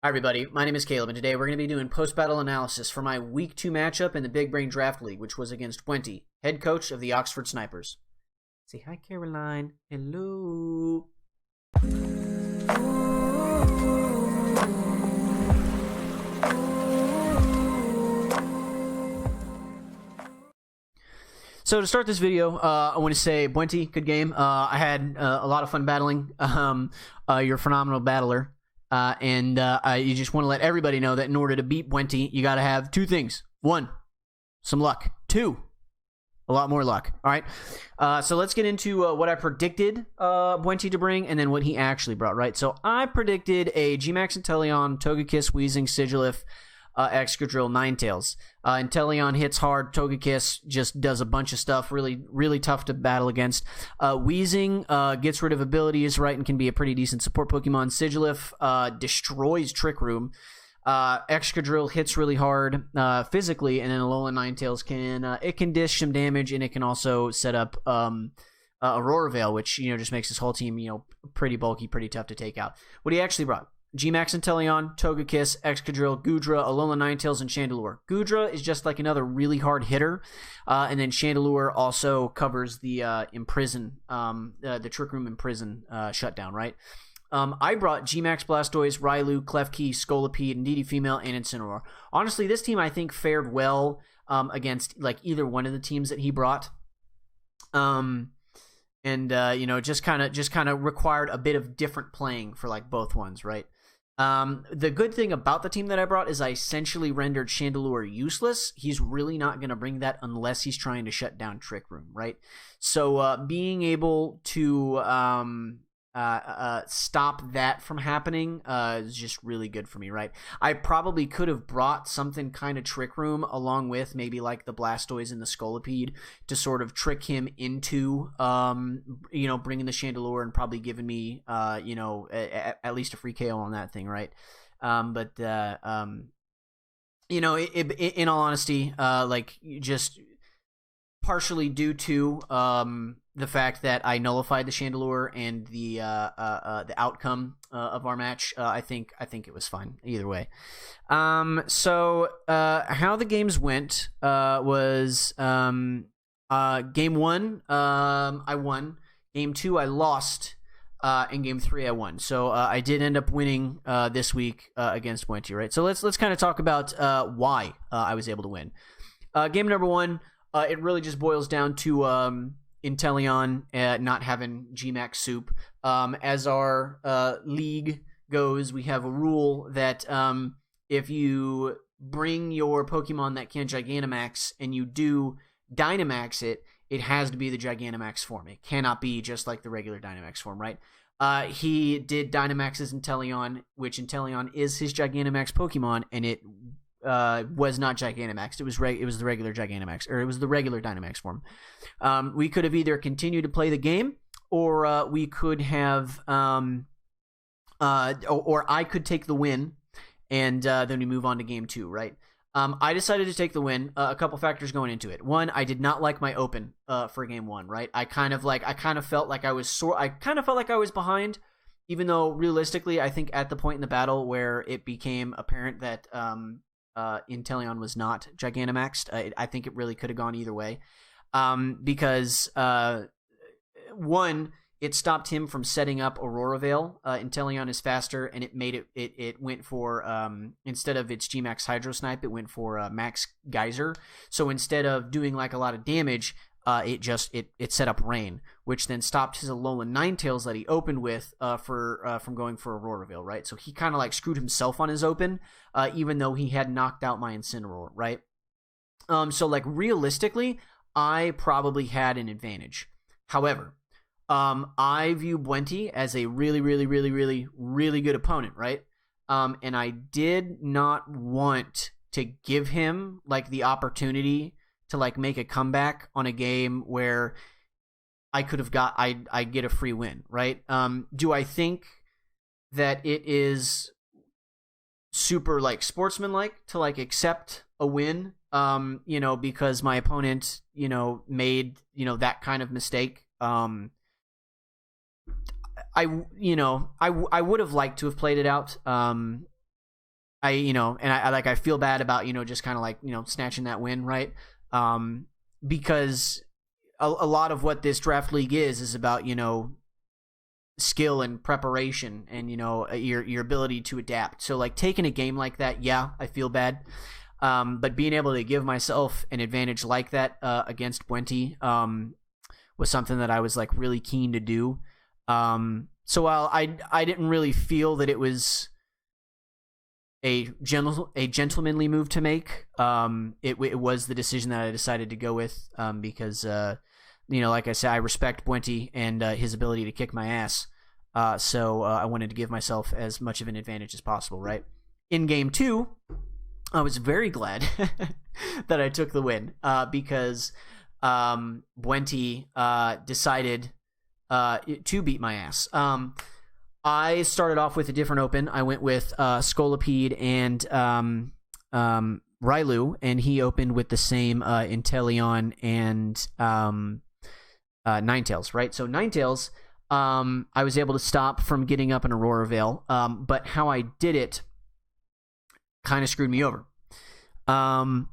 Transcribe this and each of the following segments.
Hi everybody, my name is Caleb, and today we're going to be doing post-battle analysis for my Week 2 matchup in the Big Brain Draft League, which was against Bwenty, head coach of the Oxford Snipers. Say hi, Caroline. Hello. So to start this video, I want to say, Bwenty, good game. I had a lot of fun battling. You're a phenomenal battler. And you just want to let everybody know that in order to beat Bwenty, you got to have two things. One, some luck. Two, a lot more luck. All right. So let's get into what I predicted Bwenty to bring and then what he actually brought, right? So I predicted a Gmax Inteleon, Togekiss, Weezing, Sigilif, Excadrill, Ninetales. Inteleon hits hard. Togekiss just does a bunch of stuff. Really tough to battle against. Weezing gets rid of abilities, right, and can be a pretty decent support Pokemon. Sigilif destroys Trick Room. Excadrill hits really hard physically, and then Alolan Ninetales can dish some damage, and it can also set up Aurora Veil, which just makes his whole team pretty bulky, pretty tough to take out. What he actually brought: Gmax Inteleon, Togekiss, Excadrill, Goodra, Alolan Ninetales, and Chandelure. Goodra is just like another really hard hitter, and then Chandelure also covers the Imprison, the Trick Room Imprison shutdown, right? I brought Gmax Blastoise, Railu, Klefki, Scolipede, Indeedee Female, and Incineroar. Honestly, this team I think fared well against like either one of the teams that he brought. Just kind of required a bit of different playing for like both ones, right? The good thing about the team that I brought is I essentially rendered Chandelure useless. He's really not going to bring that unless he's trying to shut down Trick Room, right? So being able to stop that from happening is just really good for me, right? I probably could have brought something kind of Trick Room along with maybe like the Blastoise and the Scolipede to sort of trick him into bringing the Chandelure and probably giving me at least a free KO on that thing, right? In all honesty, just partially due to the fact that I nullified the Chandelure and the outcome of our match, I think it was fine either way. So how the games went was game 1 I won, game 2 I lost, and game 3 I won. So I did end up winning this week against Bwenty, right? So let's kind of talk about why I was able to win. Game number 1, it really just boils down to Inteleon not having Gmax Soup. As our league goes, we have a rule that if you bring your Pokemon that can Gigantamax and you do Dynamax it, it has to be the Gigantamax form. It cannot be just like the regular Dynamax form, right? He did Dynamax his Inteleon, which Inteleon is his Gigantamax Pokemon, and it was not Gigantamaxed. It was the regular Gigantamax, or it was the regular Dynamax form. We could have either continued to play the game, or we could have, or I could take the win, and then we move on to game 2, right? I decided to take the win. A couple factors going into it. One, I did not like my open for game 1, right? I kind of felt like I was behind, even though realistically, I think at the point in the battle where it became apparent that Inteleon was not Gigantamaxed, I think it really could have gone either way, because one, it stopped him from setting up Aurora Veil. Inteleon is faster, and it made it went for instead of its Gmax Hydro Snipe, it went for Max Geyser. So instead of doing like a lot of damage, it set up Rain, which then stopped his Alolan Ninetales that he opened with from going for Aurora Veil, right? So he kind of like screwed himself on his open, even though he had knocked out my Incineroar, right? So like realistically, I probably had an advantage. However, I view Bwenty as a really good opponent, right? And I did not want to give him like the opportunity to like make a comeback on a game where I could have I get a free win, right? Do I think that it is super like sportsmanlike to like accept a win, because my opponent, made, that kind of mistake? I would have liked to have played it out. I feel bad about, just kind of like, snatching that win, right? Because a lot of what this draft league is about, skill and preparation and, your ability to adapt. So like taking a game like that, yeah, I feel bad. But being able to give myself an advantage like that against Bwenty was something that I was like really keen to do. So while I didn't really feel that it was a gentlemanly move to make, it was the decision that I decided to go with because like I said, I respect Bwenty and his ability to kick my ass. So I wanted to give myself as much of an advantage as possible, right? In game 2, I was very glad that I took the win because Bwenty decided to beat my ass. I started off with a different open. I went with Scolipede and Railu, and he opened with the same Inteleon and Ninetales, right? So Ninetales, I was able to stop from getting up an Aurora Veil, but how I did it kind of screwed me over. I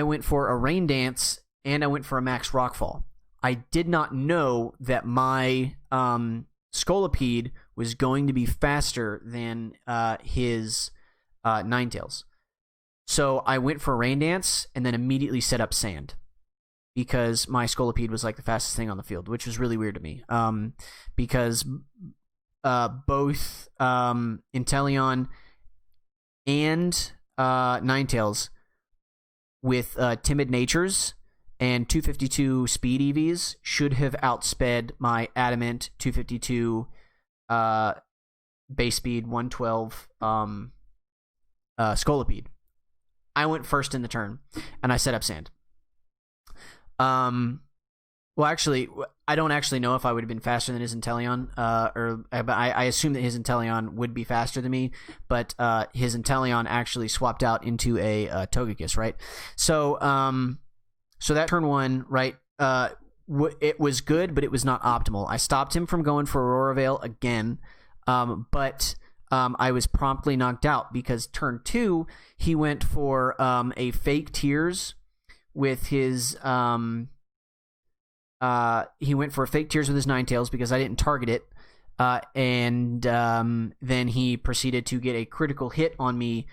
went for a Rain Dance and I went for a Max Rockfall. I did not know that my Scolipede was going to be faster than his Ninetales. So I went for Rain Dance and then immediately set up Sand because my Scolipede was like the fastest thing on the field, which was really weird to me because both Inteleon and Ninetales with Timid Natures and 252 speed EVs should have outsped my Adamant 252 base speed 112 Scolipede. I went first in the turn and I set up Sand. Well, actually, I don't actually know if I would have been faster than his Inteleon, but I assume that his Inteleon would be faster than me, but his Inteleon actually swapped out into a Togekiss, right? So that turn 1, right, it was good, but it was not optimal. I stopped him from going for Aurora Veil again, but I was promptly knocked out because turn 2, he went for a Fake Tears with his... he went for a Fake Tears with his Ninetales because I didn't target it, and then he proceeded to get a critical hit on me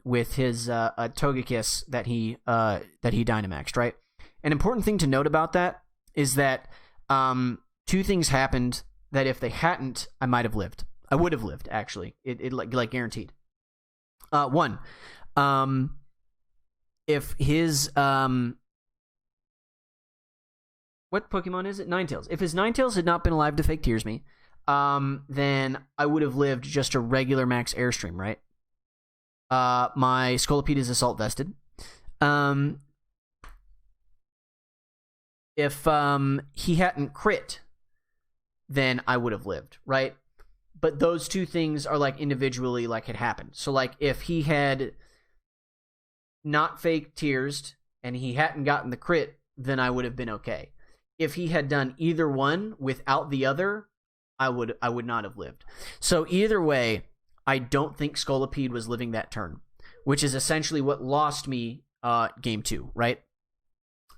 with his Togekiss that he Dynamaxed, right? An important thing to note about that is that 2 things happened that if they hadn't, I might have lived. I would have lived, actually. It like guaranteed. One, if his what Pokemon is it? Ninetales. If his Ninetales had not been alive to Fake Tears me, then I would have lived just a regular max Airstream, right? My Scolipede is Assault Vested. If he hadn't crit, then I would have lived, right? But those 2 things are like individually like had happened. So like if he had not Fake Tears and he hadn't gotten the crit, then I would have been okay. If he had done either one without the other, I would not have lived. So either way, I don't think Scolipede was living that turn, which is essentially what lost me game 2, right?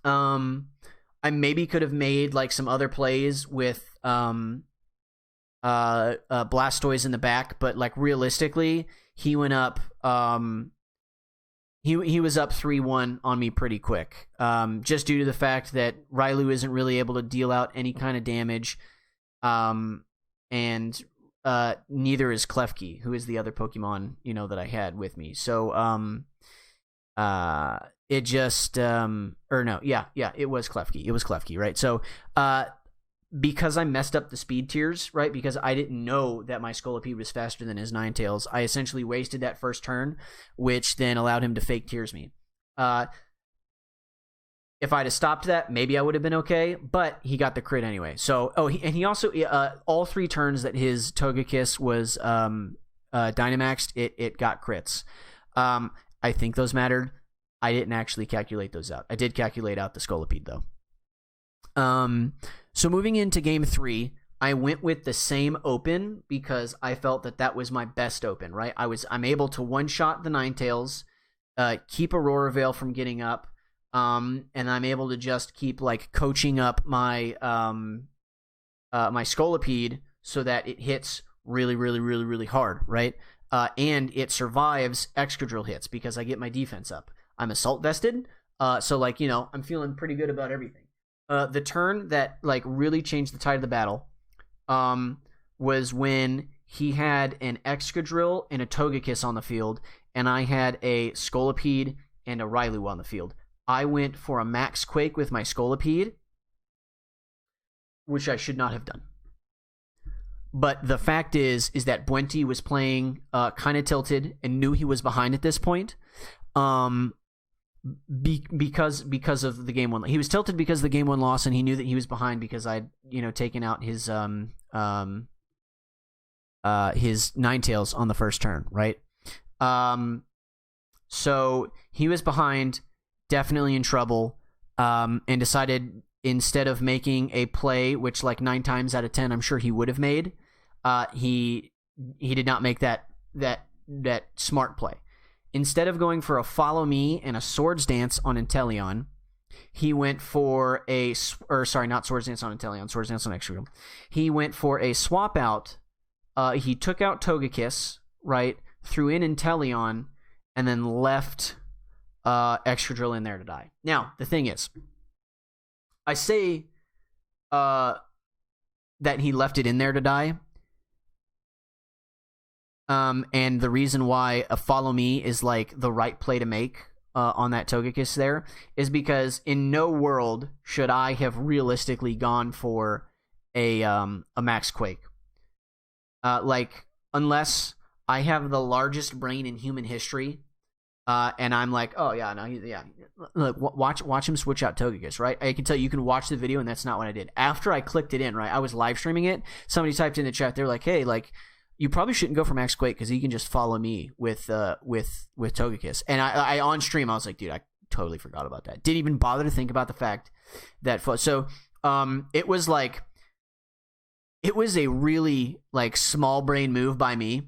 I maybe could have made like some other plays with Blastoise in the back, but like realistically, he went up he was up 3-1 on me pretty quick, just due to the fact that Railu isn't really able to deal out any kind of damage, and neither is Klefki, who is the other Pokemon that I had with me. So it just it was Klefki. It was Klefki, right? So because I messed up the speed tiers, right? Because I didn't know that my Scolipede was faster than his Ninetales, I essentially wasted that first turn, which then allowed him to Fake Tears me. If I'd have stopped that, maybe I would have been okay, but he got the crit anyway. So, he also, all 3 turns that his Togekiss was Dynamaxed, it got crits. I think those mattered. I didn't actually calculate those out. I did calculate out the Scolipede, though. So moving into game 3, I went with the same open because I felt that was my best open, right? I'm able to one-shot the Ninetales, keep Aurora Veil from getting up, and I'm able to just keep like coaching up my my Scolipede so that it hits really, really, really, really hard, right? And it survives Excadrill hits because I get my defense up. I'm Assault vested, so like, I'm feeling pretty good about everything. The turn that like really changed the tide of the battle was when he had an Excadrill and a Togekiss on the field, and I had a Scolipede and a Railu on the field. I went for a Max Quake with my Scolipede, which I should not have done. But the fact is that Bwenty was playing kind of tilted and knew he was behind at this point. Because of the game one, he was tilted because of the game one loss, and he knew that he was behind because I'd taken out his Ninetales on the first turn, right? So he was behind, definitely in trouble, and decided instead of making a play, which like 9 times out of 10 I'm sure he would have made, he did not make that smart play. Instead of going for a Follow Me and a Swords Dance on Inteleon, he went for not Swords Dance on Inteleon, Swords Dance on Excadrill. He went for a swap out. He took out Togekiss, right? Threw in Inteleon, and then left Excadrill in there to die. Now, the thing is, I say that he left it in there to die. And the reason why a Follow Me is like the right play to make on that Togekiss there is because in no world should I have realistically gone for a Max Quake. Like, unless I have the largest brain in human history, and I'm like, oh yeah, no, yeah. Look, watch him switch out Togekiss, right? I can tell you can watch the video, and that's not what I did. After I clicked it in, right, I was live streaming it. Somebody typed in the chat, they're like, hey, like, you probably shouldn't go for Max Quake because he can just follow me with Togekiss. And I on stream I was like, dude, I totally forgot about that. Didn't even bother to think about the fact that it was a really like small brain move by me.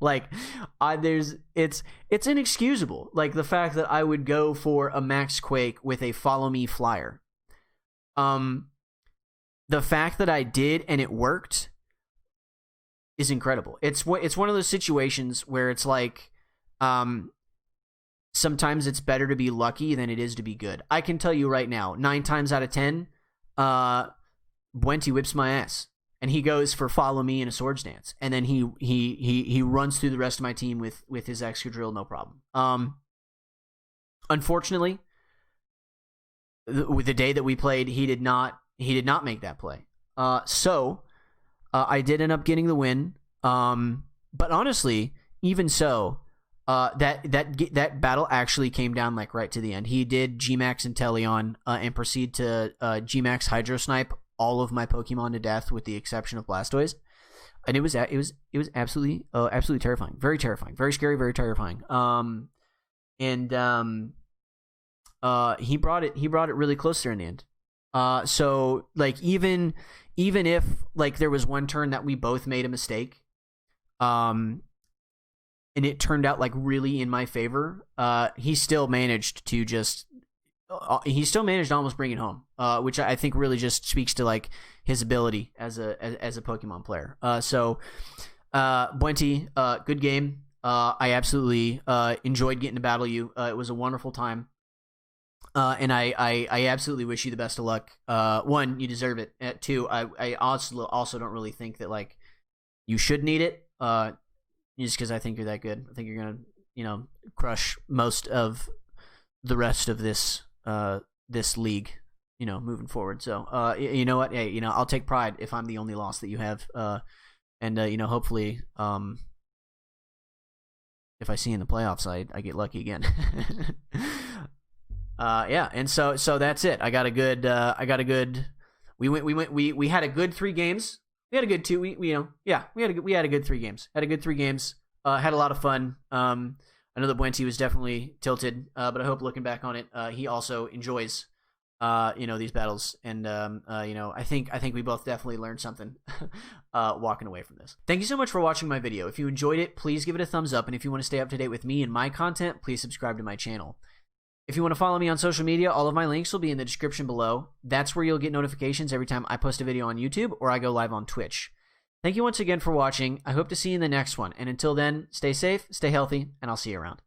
Like it's inexcusable. Like the fact that I would go for a Max Quake with a Follow Me flyer. The fact that I did and it worked is incredible. It's one of those situations where it's like, sometimes it's better to be lucky than it is to be good. I can tell you right now, 9 times out of 10, Bwenty whips my ass, and he goes for Follow Me and a Swords Dance, and then he runs through the rest of my team with his Excadrill, no problem. Unfortunately, with the day that we played, he did not make that play. So I did end up getting the win. But honestly, even so, that battle actually came down like right to the end. He did Gmax Inteleon and proceed to Gmax Hydro Snipe all of my Pokemon to death with the exception of Blastoise, and it was absolutely terrifying, very terrifying, very scary, very terrifying. He brought it really close there in the end. So like even if like there was one turn that we both made a mistake, and it turned out like really in my favor, he still managed to almost bring it home, which I think really just speaks to like his ability as a Pokemon player. Bwenty, good game. I absolutely enjoyed getting to battle you. It was a wonderful time. And I absolutely wish you the best of luck. 1, you deserve it. 2, I also don't really think that like you should need it. Just because I think you're that good. I think you're gonna, crush most of the rest of this league, moving forward. So, you know what? Hey, I'll take pride if I'm the only loss that you have. And hopefully, if I see you in the playoffs, I get lucky again. Yeah, and so that's it. I got a good. We had a good 3 games. We had a good 2. We had a good 3 games. Had a good 3 games. Had a lot of fun. I know that Bwenty was definitely tilted, but I hope looking back on it, he also enjoys these battles, and I think we both definitely learned something walking away from this. Thank you so much for watching my video. If you enjoyed it, please give it a thumbs up, and if you want to stay up to date with me and my content, please subscribe to my channel. If you want to follow me on social media, all of my links will be in the description below. That's where you'll get notifications every time I post a video on YouTube or I go live on Twitch. Thank you once again for watching. I hope to see you in the next one, and until then, stay safe, stay healthy, and I'll see you around.